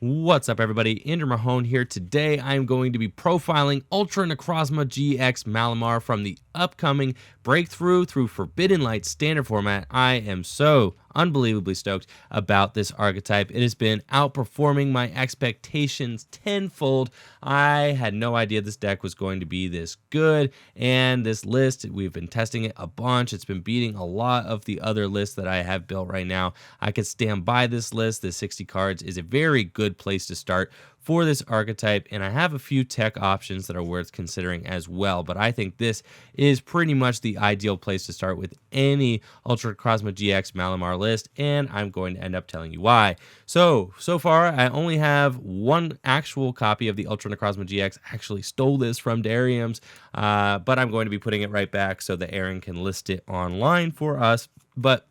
What's up, everybody? Andrew Mahone here. Today, I'm going to be profiling Ultra Necrozma GX Malamar from the upcoming Breakthrough through Forbidden Light standard format. I am so unbelievably stoked about this archetype. It has been outperforming my expectations tenfold. I had no idea this deck was going to be this good, and this list, we've been testing it a bunch. It's been beating a lot of the other lists that I have built right now. I could stand by this list. The 60 cards is a very good place to start for this archetype, and I have a few tech options that are worth considering as well, but I think this is pretty much the ideal place to start with any Ultra Necrozma GX Malamar list, and I'm going to end up telling you why. So far, I only have one actual copy of the Ultra Necrozma GX. I actually stole this from Darium's, but I'm going to be putting it right back so that Aaron can list it online for us, but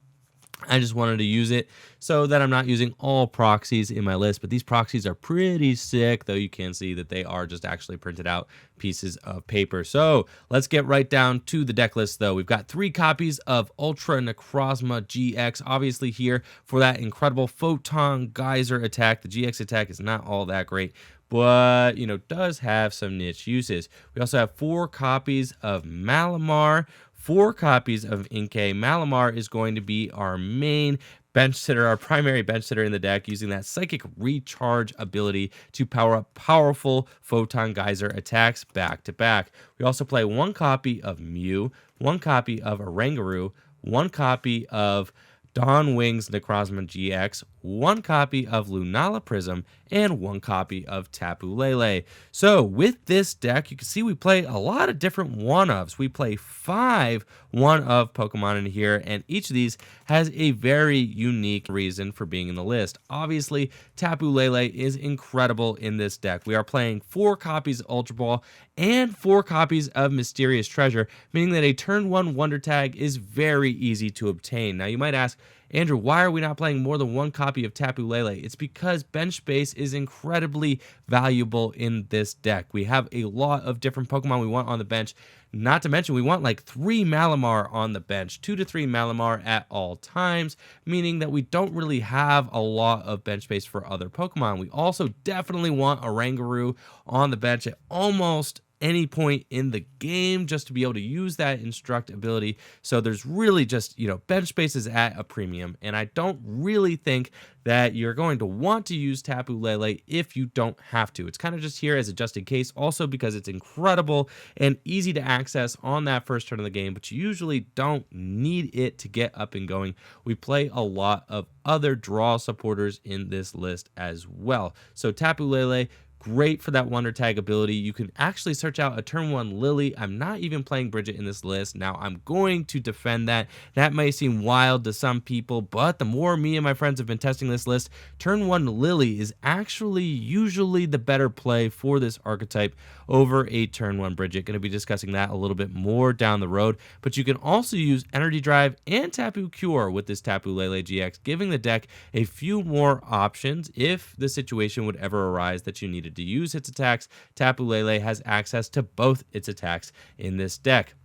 I just wanted to use it so that I'm not using all proxies in my list, but these proxies are pretty sick, though you can see that they are just actually printed out pieces of paper. So let's get right down to the deck list, though. We've got 3 copies of Ultra Necrozma GX, obviously here for that incredible Photon Geyser attack. The GX attack is not all that great, but, does have some niche uses. We also have 4 copies of Malamar, 4 copies of Inkay. Malamar is going to be our main bench sitter, our primary bench sitter in the deck, using that Psychic Recharge ability to power up powerful Photon Geyser attacks back to back. We also play 1 copy of Mew, 1 copy of Oranguru, 1 copy of Dawn Wings Necrozma GX, 1 copy of Lunala Prism, and 1 copy of Tapu Lele. So with this deck, you can see we play a lot of different one-ofs. We play 5 one-of Pokemon in here, and each of these has a very unique reason for being in the list. Obviously, Tapu Lele is incredible in this deck. We are playing 4 copies of Ultra Ball and 4 copies of Mysterious Treasure, meaning that a turn 1 Wonder Tag is very easy to obtain. Now, you might ask, Andrew, why are we not playing more than 1 copy of Tapu Lele? It's because bench space is incredibly valuable in this deck. We have a lot of different Pokemon we want on the bench. Not to mention, we want like 3 Malamar on the bench, 2 to 3 Malamar at all times, meaning that we don't really have a lot of bench space for other Pokemon. We also definitely want Oranguru on the bench at almost any point in the game just to be able to use that instruct ability. So there's really just, bench space is at a premium, and I don't really think that you're going to want to use Tapu Lele if you don't have to. It's kind of just here as a just in case, also because it's incredible and easy to access on that first turn of the game, but you usually don't need it to get up and going. We play a lot of other draw supporters in this list as well. So Tapu Lele, great for that Wonder Tag ability. You can actually search out a turn 1 Lillie. I'm not even playing Bridget in this list. Now, I'm going to defend that. That may seem wild to some people, but the more me and my friends have been testing this list, turn 1 Lillie is actually usually the better play for this archetype over a turn 1 Bridget. Going to be discussing that a little bit more down the road, but you can also use Energy Drive and Tapu Cure with this Tapu Lele GX, giving the deck a few more options if the situation would ever arise that you needed to use its attacks. Tapu Lele has access to both its attacks in this deck.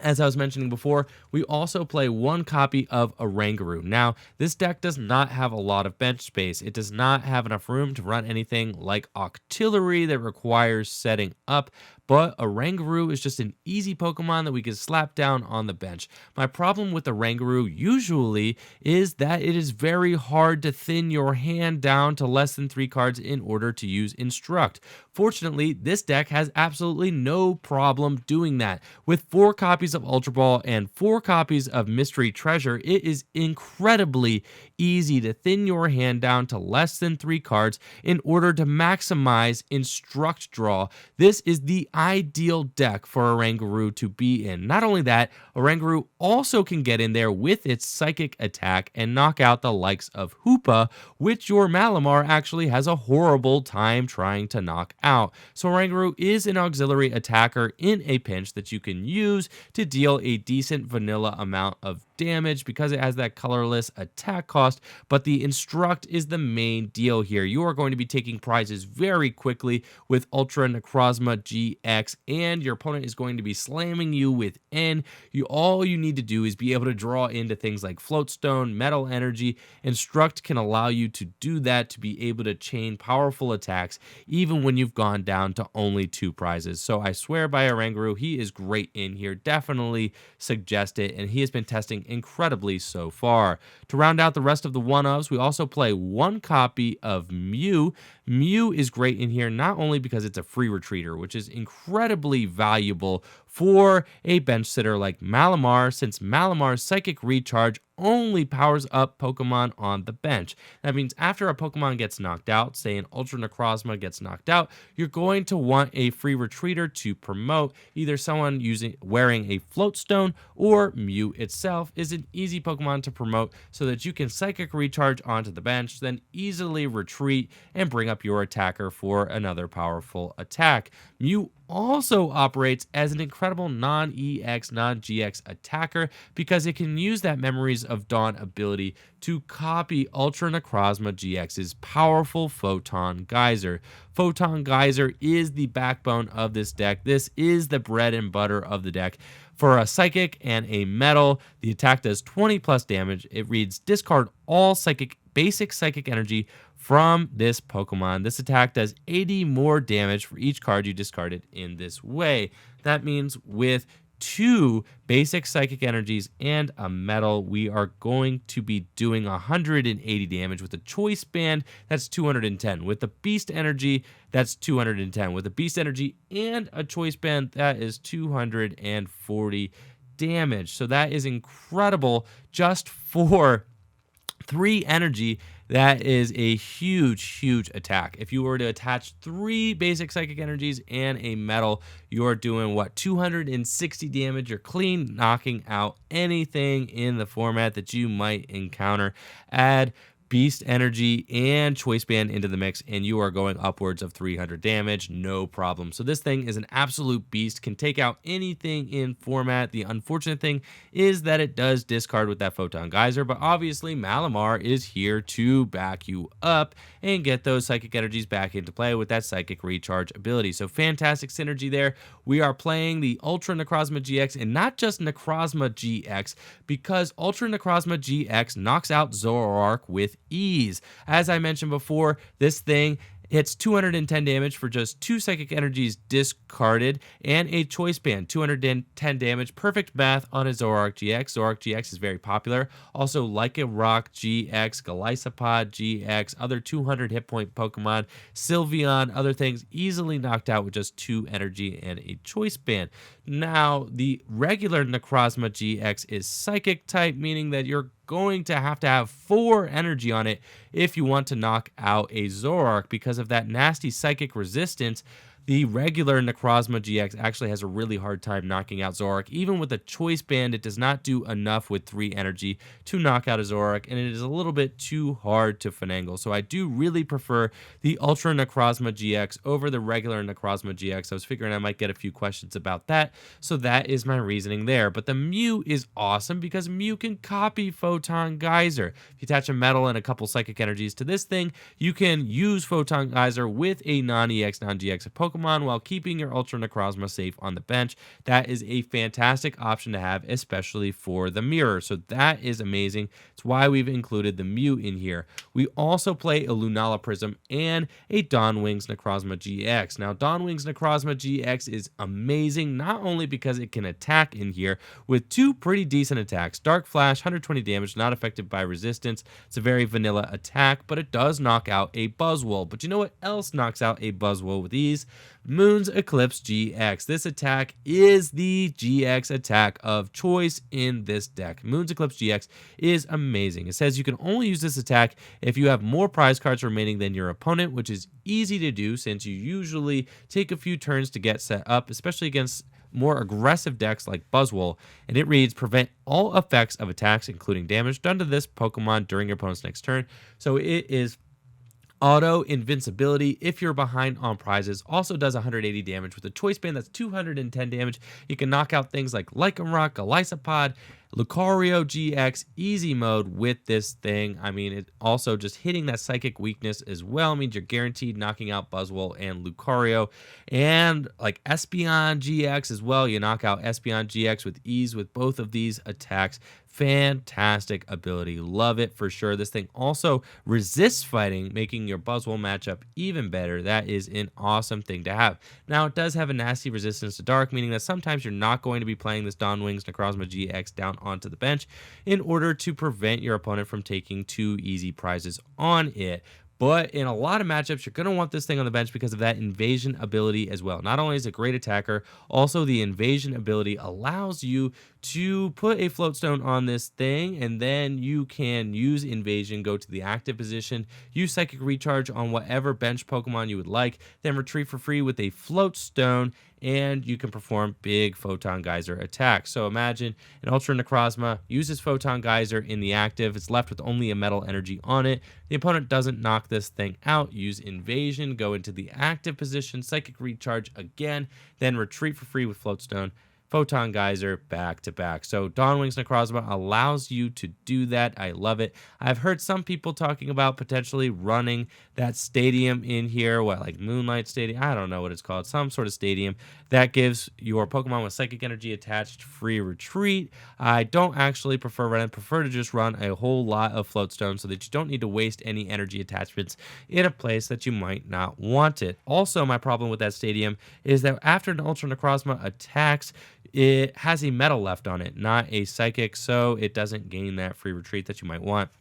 As I was mentioning before, we also play 1 copy of Oranguru. Now, this deck does not have a lot of bench space. It does not have enough room to run anything like Octillery that requires setting up, but Oranguru is just an easy Pokemon that we can slap down on the bench. My problem with Oranguru usually is that it is very hard to thin your hand down to less than 3 cards in order to use Instruct. Fortunately, this deck has absolutely no problem doing that. With 4 copies of Ultra Ball and 4 copies of Mystery Treasure, it is incredibly easy to thin your hand down to less than 3 cards in order to maximize Instruct draw. This is the ideal deck for Oranguru to be in. Not only that, Oranguru also can get in there with its Psychic attack and knock out the likes of Hoopa, which your Malamar actually has a horrible time trying to knock out. So Oranguru is an auxiliary attacker in a pinch that you can use to deal a decent vanilla amount of damage because it has that colorless attack cost, but the Instruct is the main deal here. You are going to be taking prizes very quickly with Ultra Necrozma EX and your opponent is going to be slamming you with N, all you need to do is be able to draw into things like Floatstone, Metal Energy. Instruct can allow you to do that, to be able to chain powerful attacks even when you've gone down to only 2 prizes. So I swear by Oranguru, he is great in here. Definitely suggest it, and he has been testing incredibly so far. To round out the rest of the one-ofs, we also play 1 copy of Mew. Mew is great in here, not only because it's a free retreater, which is incredibly valuable for a bench sitter like Malamar, since Malamar's Psychic Recharge only powers up Pokemon on the bench. That means after a Pokemon gets knocked out, say an Ultra Necrozma gets knocked out, you're going to want a free retreater to promote. Either someone wearing a Floatstone, or Mew itself is an easy Pokemon to promote so that you can Psychic Recharge onto the bench, then easily retreat and bring up your attacker for another powerful attack. Mew also operates as an incredible non-EX, non-GX attacker because it can use that Memories of Dawn ability to copy Ultra Necrozma GX's powerful Photon Geyser. Photon Geyser is the backbone of this deck. This is the bread and butter of the deck. For a Psychic and a Metal, the attack does 20 plus damage. It reads, discard all basic Psychic Energy from this Pokemon. This attack does 80 more damage for each card you discarded in this way. That means with 2 basic Psychic Energies and a Metal, we are going to be doing 180 damage. With a Choice Band, that's 210. With the Beast Energy, that's 210. With a Beast Energy and a Choice Band, that is 240 damage. So that is incredible just for 3 energy. That is a huge attack. If you were to attach 3 basic Psychic Energies and a Metal, you're doing what, 260 damage. You're clean knocking out anything in the format that you might encounter. Add Beast Energy and Choice Band into the mix, and you are going upwards of 300 damage, no problem. So this thing is an absolute beast, can take out anything in format. The unfortunate thing is that it does discard with that Photon Geyser, but obviously Malamar is here to back you up and get those Psychic Energies back into play with that Psychic Recharge ability. So fantastic synergy there. We are playing the Ultra Necrozma GX, and not just Necrozma GX, because Ultra Necrozma GX knocks out Zoroark with ease. As I mentioned before, this thing hits 210 damage for just 2 Psychic Energies discarded and a Choice Band, 210 damage. Perfect math on a Zoroark GX. Zoroark GX is very popular. Also, Lycanroc GX, Golisopod GX, other 200 hit point Pokemon, Sylveon, other things easily knocked out with just 2 energy and a Choice Band. Now, the regular Necrozma GX is Psychic type, meaning that you're going to have 4 energy on it if you want to knock out a Zoroark. Because of that nasty Psychic resistance, the regular Necrozma GX actually has a really hard time knocking out Zoroark. Even with a Choice Band, it does not do enough with 3 energy to knock out a Zoroark, and it is a little bit too hard to finagle. So I do really prefer the Ultra Necrozma GX over the regular Necrozma GX. I was figuring I might get a few questions about that, so that is my reasoning there. But the Mew is awesome because Mew can copy Photon Geyser. If you attach a Metal and a couple Psychic Energies to this thing, you can use Photon Geyser with a non-EX, non-GX Pokemon while keeping your Ultra Necrozma safe on the bench. That is a fantastic option to have, especially for the mirror. So that is amazing. It's why we've included the Mew in here. We also play a Lunala Prism and a Dawnwings Necrozma GX. Now, Dawnwings Necrozma GX is amazing, not only because it can attack in here with 2 pretty decent attacks. Dark Flash, 120 damage, not affected by resistance. It's a very vanilla attack, but it does knock out a Buzzwole. But you know what else knocks out a Buzzwole with ease? Moon's Eclipse GX. This attack is the GX attack of choice in this deck. Moon's Eclipse GX is amazing. It says you can only use this attack if you have more prize cards remaining than your opponent, which is easy to do since you usually take a few turns to get set up, especially against more aggressive decks like Buzzwole. And it reads, prevent all effects of attacks, including damage, done to this Pokemon during your opponent's next turn. So it is Auto invincibility if you're behind on prizes. Also does 180 damage with a choice band that's 210 damage. You can knock out things like Lycanroc, Golisopod, Lucario GX easy mode with this thing. I mean, it also just hitting that psychic weakness as well means you're guaranteed knocking out Buzzwole and Lucario. And like Espeon GX as well, you knock out Espeon GX with ease with both of these attacks. Fantastic ability. Love it for sure. This thing also resists fighting, making your Buzzwole matchup even better. That is an awesome thing to have. Now, it does have a nasty resistance to dark, meaning that sometimes you're not going to be playing this Dawnwings Necrozma GX down onto the bench in order to prevent your opponent from taking too easy prizes on it. But in a lot of matchups, you're going to want this thing on the bench because of that invasion ability as well. Not only is it a great attacker, also the invasion ability allows you to put a float stone on this thing, and then you can use invasion, go to the active position, use psychic recharge on whatever bench Pokemon you would like, then retreat for free with a float stone, and you can perform big Photon Geyser attacks. So imagine an Ultra Necrozma uses Photon Geyser in the active. It's left with only a metal energy on it. The opponent doesn't knock this thing out. Use invasion, go into the active position, psychic recharge again, then retreat for free with float stone. Photon Geyser back to back. So Dawnwings Necrozma allows you to do that. I love it. I've heard some people talking about potentially running that stadium in here, what, like Moonlight Stadium? I don't know what it's called. Some sort of stadium that gives your Pokemon with Psychic Energy attached free retreat. I don't actually prefer running. I prefer to just run a whole lot of Float Stones so that you don't need to waste any energy attachments in a place that you might not want it. Also, my problem with that stadium is that after an Ultra Necrozma attacks, it has a metal left on it, not a psychic, so it doesn't gain that free retreat that you might want.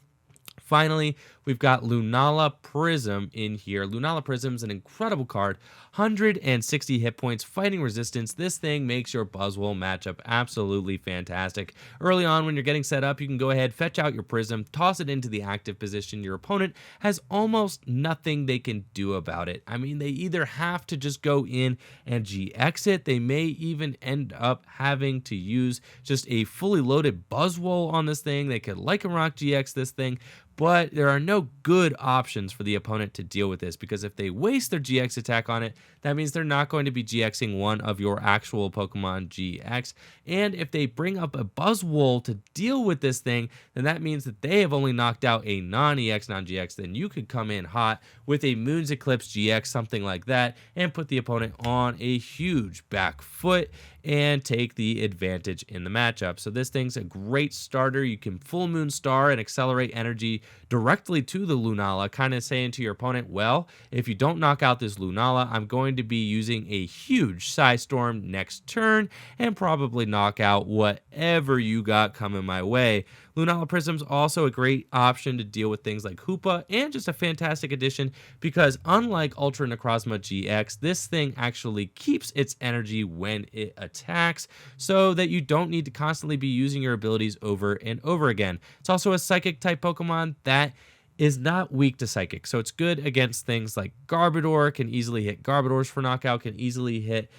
Finally, we've got Lunala Prism in here. Lunala Prism is an incredible card. 160 hit points, fighting resistance. This thing makes your Buzzwole matchup absolutely fantastic. Early on, when you're getting set up, you can go ahead, fetch out your Prism, toss it into the active position. Your opponent has almost nothing they can do about it. I mean, they either have to just go in and GX it. They may even end up having to use just a fully loaded Buzzwole on this thing. They could Lycanroc GX this thing. But there are no good options for the opponent to deal with this, because if they waste their GX attack on it, that means they're not going to be GXing one of your actual Pokemon GX. And if they bring up a Buzzwole to deal with this thing, then that means that they have only knocked out a non-EX, non-GX. Then you could come in hot with a Moon's Eclipse GX, something like that, and put the opponent on a huge back foot and take the advantage in the matchup. So this thing's a great starter. You can Full Moon Star and accelerate energy directly to the Lunala, kind of saying to your opponent, well, if you don't knock out this Lunala, I'm going to be using a huge Psystorm next turn and probably knock out whatever you got coming my way. Lunala Prism's also a great option to deal with things like Hoopa, and just a fantastic addition because unlike Ultra Necrozma GX, this thing actually keeps its energy when it attacks, so that you don't need to constantly be using your abilities over and over again. It's also a Psychic type Pokemon that is not weak to Psychic, so it's good against things like Garbodor, can easily hit Garbodors for knockout, can easily hit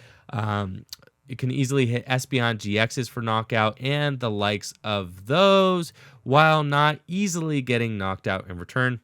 it can easily hit Espeon GXs for knockout and the likes of those, while not easily getting knocked out in return.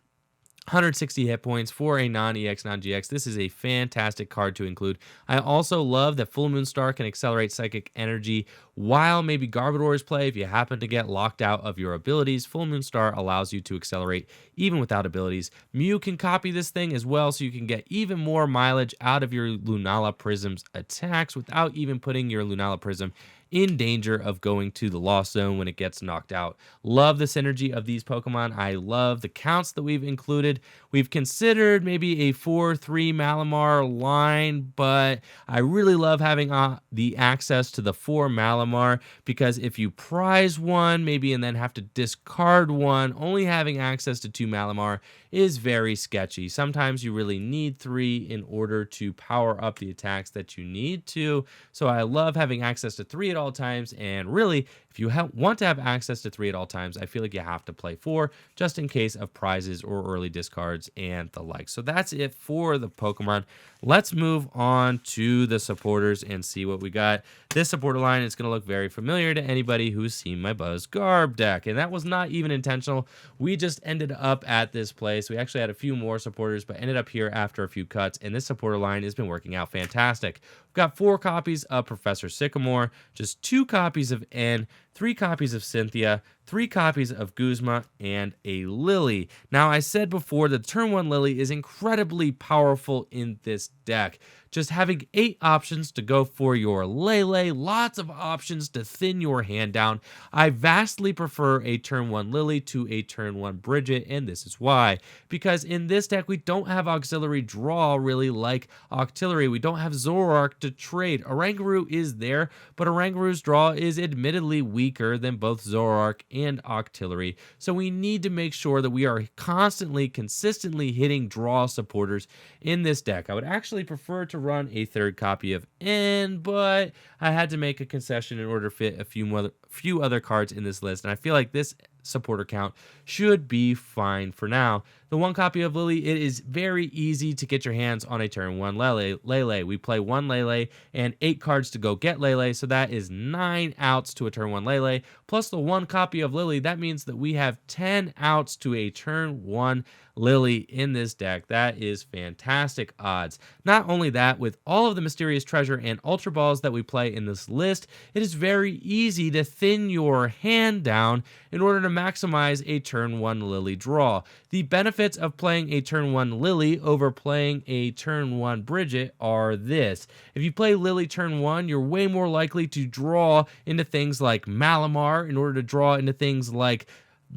160 hit points for a non-EX, non-GX. This is a fantastic card to include. I also love that Full Moon Star can accelerate Psychic Energy while maybe Garbodors play. If you happen to get locked out of your abilities, Full Moon Star allows you to accelerate even without abilities. Mew can copy this thing as well, so you can get even more mileage out of your Lunala Prism's attacks without even putting your Lunala Prism in danger of going to the Lost Zone when it gets knocked out. Love the synergy of these Pokemon. I love the counts that we've included. We've considered maybe a 4-3 Malamar line, but I really love having the access to the 4 Malamar, because if you prize one maybe and then have to discard one, only having access to 2 Malamar is very sketchy. Sometimes you really need 3 in order to power up the attacks that you need to. So I love having access to 3 at all times, and really, if you want to have access to 3 at all times, I feel like you have to play 4 just in case of prizes or early discards and the like. So that's it for the Pokemon. Let's move on to the supporters and see what we got. this supporter line is going to look very familiar to anybody who's seen my Buzz Garb deck. And that was not even intentional. We just ended up at this place. We actually had a few more supporters, but ended up here after a few cuts. And this supporter line has been working out fantastic. We've got 4 copies of Professor Sycamore, just 2 copies of N, 3 copies of Cynthia, 3 copies of Guzma, and a Lillie. Now, I said before that turn 1 Lillie is incredibly powerful in this deck. Just having 8 options to go for your Lele, lots of options to thin your hand down. I vastly prefer a turn 1 Lillie to a turn 1 Bridget, and this is why. Because in this deck, we don't have auxiliary draw really like Octillery. We don't have Zoroark to trade. Oranguru is there, but Oranguru's draw is admittedly weaker than both Zoroark and Octillery. So we need to make sure that we are constantly, consistently hitting draw supporters in this deck. I would actually prefer to run a 3rd copy of N, but I had to make a concession in order to fit a few other cards in this list, and I feel like this supporter count should be fine for now. The 1 copy of Lillie, it is very easy to get your hands on a turn 1 Lele. We play 1 Lele and 8 cards to go get Lele, so that is 9 outs to a turn 1 Lele. Plus the 1 copy of Lillie, that means that we have 10 outs to a turn 1 Lillie in this deck. That is fantastic odds. Not only that, with all of the Mysterious Treasure and Ultra Balls that we play in this list, it is very easy to thin your hand down in order to maximize a turn 1 Lillie draw. The benefits of playing a turn 1 Lillie over playing a turn 1 Bridget are this. If you play Lillie turn 1, you're way more likely to draw into things like Malamar in order to draw into things like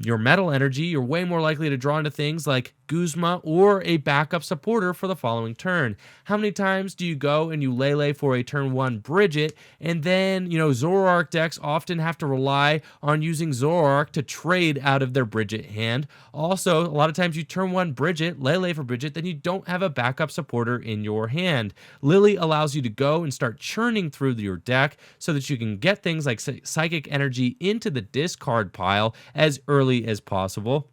your Metal Energy. You're way more likely to draw into things like Guzma or a backup supporter for the following turn. How many times do you go and you Lele for a turn 1 Bridget, and then, Zoroark decks often have to rely on using Zoroark to trade out of their Bridget hand. Also, a lot of times you turn 1 Bridget, Lele for Bridget, then you don't have a backup supporter in your hand. Lillie allows you to go and start churning through your deck so that you can get things like Psychic Energy into the discard pile as early as possible.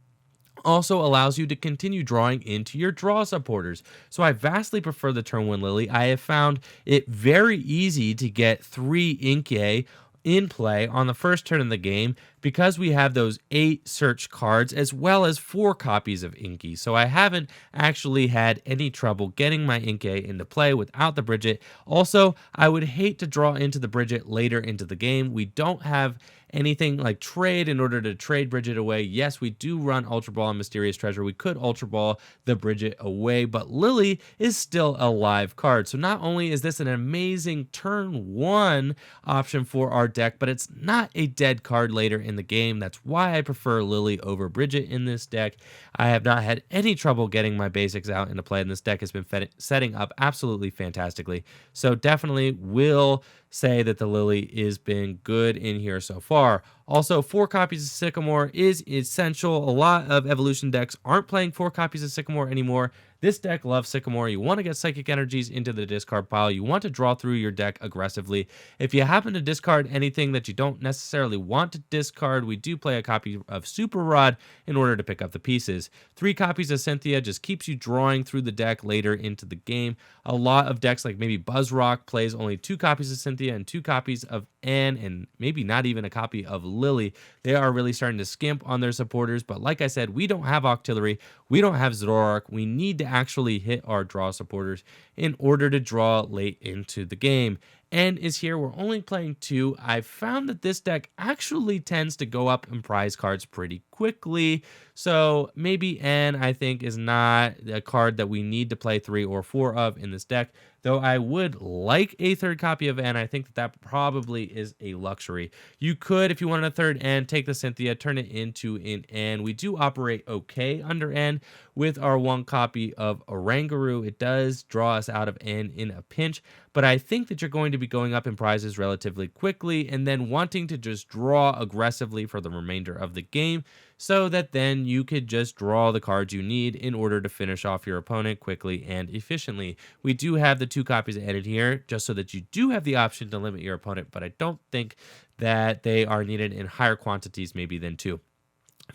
Also allows you to continue drawing into your draw supporters. So I vastly prefer the turn 1 Lillie. I have found it very easy to get 3 Inkay in play on the first turn of the game because we have those 8 search cards as well as 4 copies of Inkay. So I haven't actually had any trouble getting my Inkay into play without the Bridget. Also, I would hate to draw into the Bridget later into the game. We don't have anything like trade in order to trade Bridget away. Yes, we do run Ultra Ball and Mysterious Treasure. We could Ultra Ball the Bridget away, but Lillie is still a live card. So not only is this an amazing turn 1 option for our deck, but it's not a dead card later in the game. That's why I prefer Lillie over Bridget in this deck. I have not had any trouble getting my basics out into play, and this deck has been setting up absolutely fantastically. So definitely will say that the Lillie has been good in here so far. Also, 4 copies of Sycamore is essential. A lot of evolution decks aren't playing 4 copies of Sycamore anymore. This deck loves Sycamore. You want to get Psychic Energies into the discard pile. You want to draw through your deck aggressively. If you happen to discard anything that you don't necessarily want to discard, we do play a copy of Super Rod in order to pick up the pieces. 3 copies of Cynthia just keeps you drawing through the deck later into the game. A lot of decks like maybe Buzzrock plays only 2 copies of Cynthia and 2 copies of N, and maybe not even a copy of Lillie. They are really starting to skimp on their supporters, but like I said, we don't have Octillery, we don't have Zoroark. We need to actually hit our draw supporters in order to draw late into the game. N is here. We're only playing 2. I've found that this deck actually tends to go up in prize cards pretty quickly. So maybe N, I think, is not a card that we need to play 3 or 4 of in this deck. Though I would like a 3rd copy of N. I think that probably is a luxury. You could, if you wanted a 3rd N, take the Cynthia, turn it into an N. We do operate okay under N with our 1 copy of Oranguru. It does draw us out of N in a pinch, but I think that you're going to be going up in prizes relatively quickly and then wanting to just draw aggressively for the remainder of the game, so that then you could just draw the cards you need in order to finish off your opponent quickly and efficiently. We do have the 2 copies added here just so that you do have the option to limit your opponent, but I don't think that they are needed in higher quantities maybe than 2.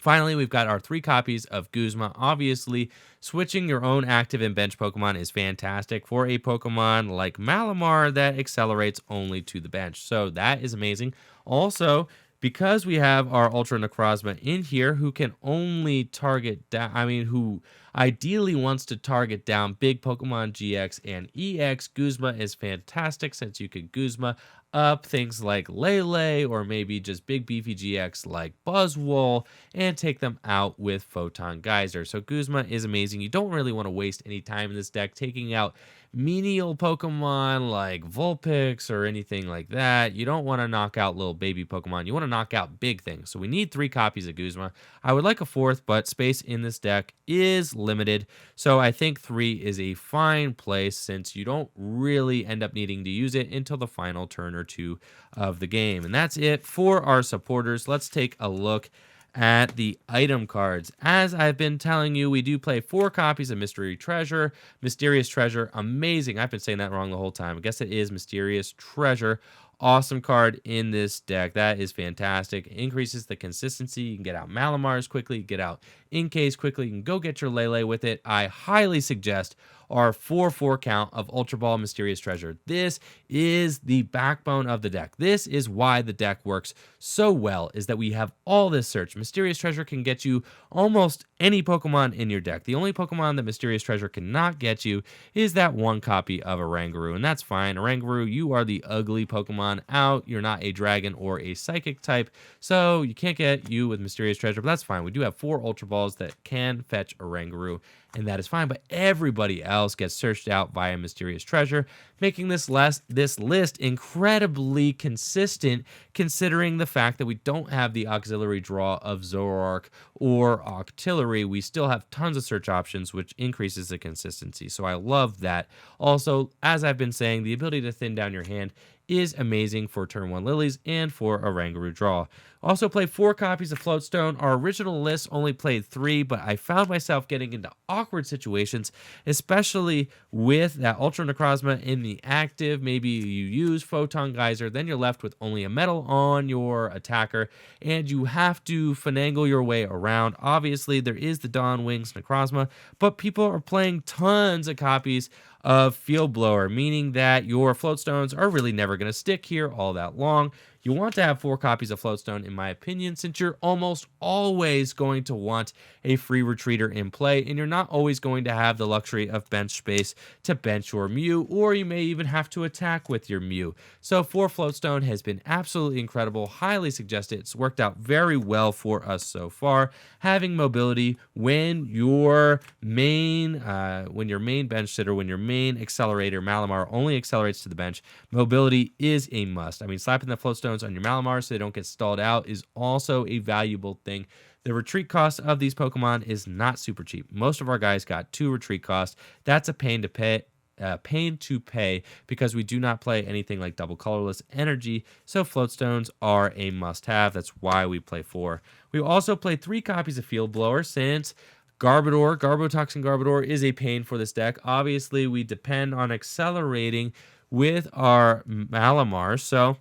Finally, we've got our 3 copies of Guzma. Obviously, switching your own active and bench Pokemon is fantastic for a Pokemon like Malamar that accelerates only to the bench. So that is amazing. Also, because we have our Ultra Necrozma in here who can only target down, who ideally wants to target down big Pokemon GX and EX, Guzma is fantastic since you can Guzma up things like Lillie or maybe just big beefy GX like Buzzwole and take them out with Photon Geyser. So Guzma is amazing. You don't really want to waste any time in this deck taking out menial Pokemon like Vulpix or anything like that. You don't want to knock out little baby Pokemon. You want to knock out big things. So we need 3 copies of Guzma. I would like a 4th, but space in this deck is limited. So I think 3 is a fine place since you don't really end up needing to use it until the final turn or 2 of the game. And that's it for our supporters. Let's take a look at the item cards. As I've been telling you, we do play 4 copies of Mystery Treasure. Mysterious Treasure, amazing. I've been saying that wrong the whole time. I guess it is Mysterious Treasure. Awesome card in this deck. That is fantastic. It increases the consistency. You can get out Malamars quickly, get out Inkays quickly. You can go get your Lele with it. I highly suggest our 4/4 count of Ultra Ball Mysterious Treasure. This is the backbone of the deck. This is why the deck works so well, is that we have all this search. Mysterious Treasure can get you almost any Pokemon in your deck. The only Pokemon that Mysterious Treasure cannot get you is that 1 copy of Oranguru, and that's fine. Oranguru, you are the ugly Pokemon out. You're not a dragon or a psychic type, so you can't get you with Mysterious Treasure, but that's fine. We do have 4 Ultra Balls that can fetch Oranguru, and that is fine, but everybody else gets searched out via Mysterious Treasure, making this list incredibly consistent considering the fact that we don't have the auxiliary draw of Zoroark or Octillery. We still have tons of search options, which increases the consistency, so I love that. Also, as I've been saying, the ability to thin down your hand is amazing for turn 1 Lilies and for Oranguru draw. Also played 4 copies of Floatstone. Our original list only played 3, but I found myself getting into awkward situations, especially with that Ultra Necrozma in the active. Maybe you use Photon Geyser, then you're left with only a metal on your attacker, and you have to finagle your way around. Obviously, there is the Dawn Wings Necrozma, but people are playing tons of copies of Field Blower, meaning that your Floatstones are really never going to stick here all that long. You want to have 4 copies of Floatstone, in my opinion, since you're almost always going to want a free retreater in play, and you're not always going to have the luxury of bench space to bench your Mew, or you may even have to attack with your Mew. So 4 Floatstone has been absolutely incredible. Highly suggest it. It's worked out very well for us so far. Having mobility when your main bench sitter, when your main accelerator Malamar only accelerates to the bench, mobility is a must. I mean, slapping the Floatstone on your Malamar so they don't get stalled out is also a valuable thing. The retreat cost of these Pokemon is not super cheap. Most of our guys got 2 retreat costs. That's a pain to pay because we do not play anything like double colorless energy, so Floatstones are a must-have. That's why we play 4. We also played 3 copies of Field Blower since Garbotoxin Garbodor is a pain for this deck. Obviously, we depend on accelerating with our Malamar, so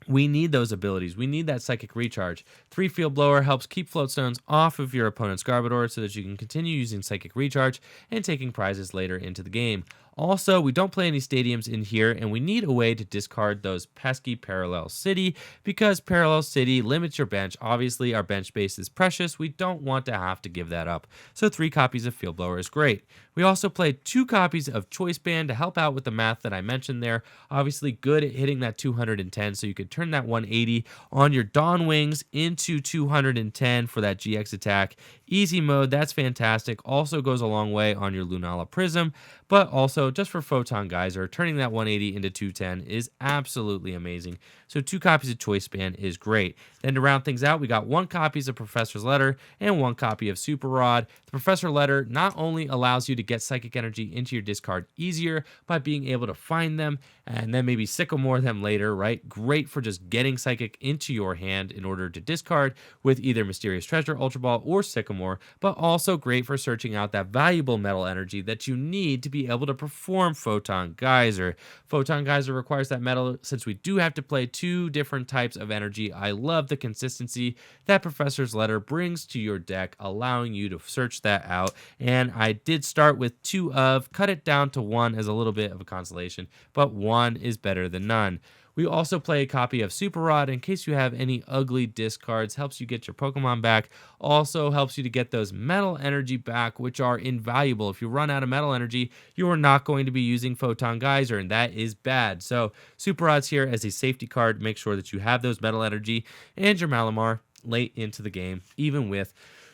we need those abilities. We need that Psychic Recharge. 3 Field Blower helps keep Floatstones off of your opponent's Garbodor so that you can continue using Psychic Recharge and taking prizes later into the game. Also, we don't play any stadiums in here, and we need a way to discard those pesky Parallel City because Parallel City limits your bench. Obviously, our bench space is precious. We don't want to have to give that up. So 3 copies of Field Blower is great. We also played 2 copies of Choice Band to help out with the math that I mentioned there. Obviously, good at hitting that 210, so you could turn that 180 on your Dawn Wings into 210 for that GX attack. Easy mode, that's fantastic. Also goes a long way on your Lunala Prism, but also just for Photon Geyser, turning that 180 into 210 is absolutely amazing. So 2 copies of Choice Band is great. Then to round things out, we got 1 copy of Professor's Letter and 1 copy of Super Rod. The Professor Letter not only allows you to get Psychic Energy into your discard easier by being able to find them and then maybe Sycamore them later, right? Great for just getting Psychic into your hand in order to discard with either Mysterious Treasure, Ultra Ball, or Sycamore. Sycamore, but also great for searching out that valuable metal energy that you need to be able to perform Photon Geyser. Photon Geyser requires that metal since we do have to play two different types of energy. I love the consistency that Professor's Letter brings to your deck, allowing you to search that out. And I did start with 2 of, cut it down to 1 as a little bit of a consolation, but 1 is better than none. We also play a copy of Super Rod in case you have any ugly discards, helps you get your Pokemon back, also helps you to get those metal energy back, which are invaluable. If you run out of metal energy, you are not going to be using Photon Geyser, and that is bad. So Super Rod's here as a safety card. Make sure that you have those metal energy and your Malamar late into the game, even with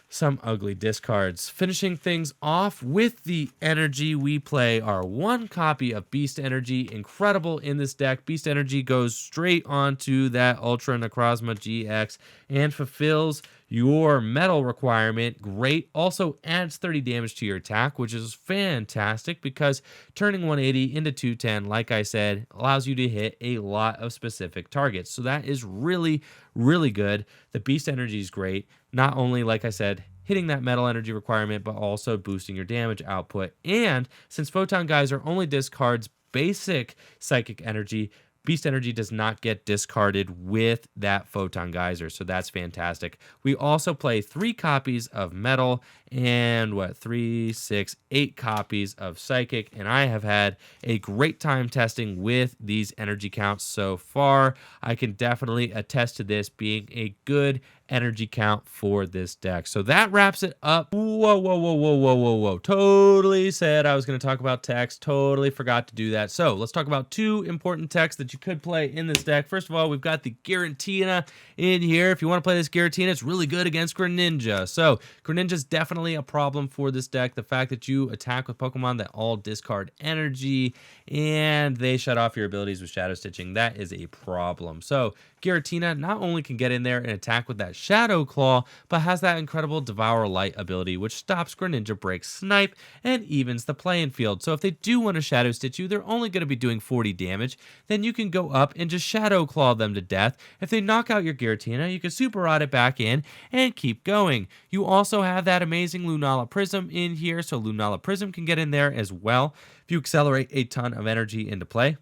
some ugly discards. Finishing things off with the energy, we play our 1 copy of Beast Energy. Incredible in this deck. Beast Energy goes straight onto that Ultra Necrozma GX and fulfills your metal requirement. Great. Also adds 30 damage to your attack, which is fantastic because turning 180 into 210, like I said, allows you to hit a lot of specific targets. So that is really, really good. The Beast Energy is great. Not only, like I said, hitting that metal energy requirement, but also boosting your damage output. And since Photon Geyser only discards basic psychic energy, Beast Energy does not get discarded with that Photon Geyser, so that's fantastic. We also play 3 copies of Metal and 3, 6, 8 copies of Psychic, and I have had a great time testing with these energy counts so far. I can definitely attest to this being a good energy count for this deck. So that wraps it up. Whoa. Totally said I was going to talk about text. Totally forgot to do that. So let's talk about 2 important texts that you could play in this deck. First of all, we've got the Giratina in here. If you want to play this Giratina, it's really good against Greninja. So Greninja is definitely a problem for this deck. The fact that you attack with Pokemon that all discard energy and they shut off your abilities with Shadow Stitching, that is a problem. So Giratina not only can get in there and attack with that Shadow Claw, but has that incredible Devour Light ability, which stops Greninja Break Snipe and evens the playing field. So if they do want to Shadow Stitch you, they're only going to be doing 40 damage. Then you can go up and just Shadow Claw them to death. If they knock out your Giratina, you can Super Rod it back in and keep going. You also have that amazing Lunala Prism in here, so Lunala Prism can get in there as well. If you accelerate a ton of energy into play,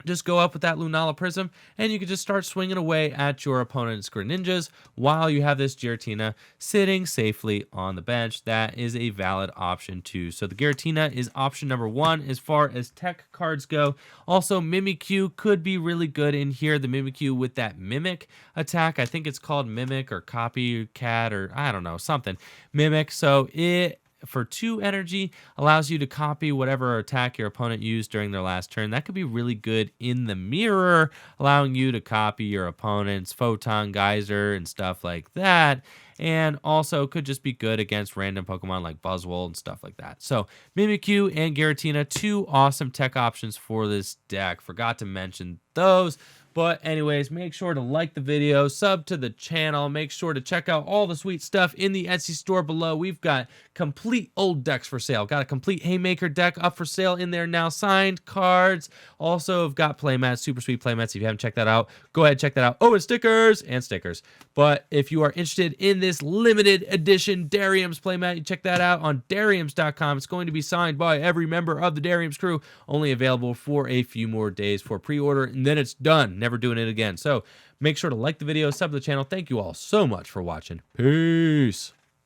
just go up with that Lunala Prism, and you can just start swinging away at your opponent's Greninjas while you have this Giratina sitting safely on the bench. That is a valid option too. So the Giratina is option number 1 as far as tech cards go. Also, Mimikyu could be really good in here. The Mimikyu with that Mimic attack. I think it's called Mimic or Copycat or I don't know, something. Mimic. So it for 2 energy allows you to copy whatever attack your opponent used during their last turn. That could be really good in the mirror, allowing you to copy your opponent's Photon Geyser and stuff like that. And also could just be good against random Pokemon like Buzzwole and stuff like that. So Mimikyu and Giratina, 2 awesome tech options for this deck. Forgot to mention those. But anyways, make sure to like the video, sub to the channel, make sure to check out all the sweet stuff in the Etsy store below. We've got complete old decks for sale. Got a complete Haymaker deck up for sale in there now, signed cards. Also, have got playmats, super sweet playmats. If you haven't checked that out, go ahead and check that out. Oh, and stickers. But if you are interested in this limited edition Darium's playmat, you check that out on Dariums.com. It's going to be signed by every member of the Darium's crew. Only available for a few more days for pre-order, and then it's done. Never doing it again. So make sure to like the video, sub to the channel. Thank you all so much for watching. Peace.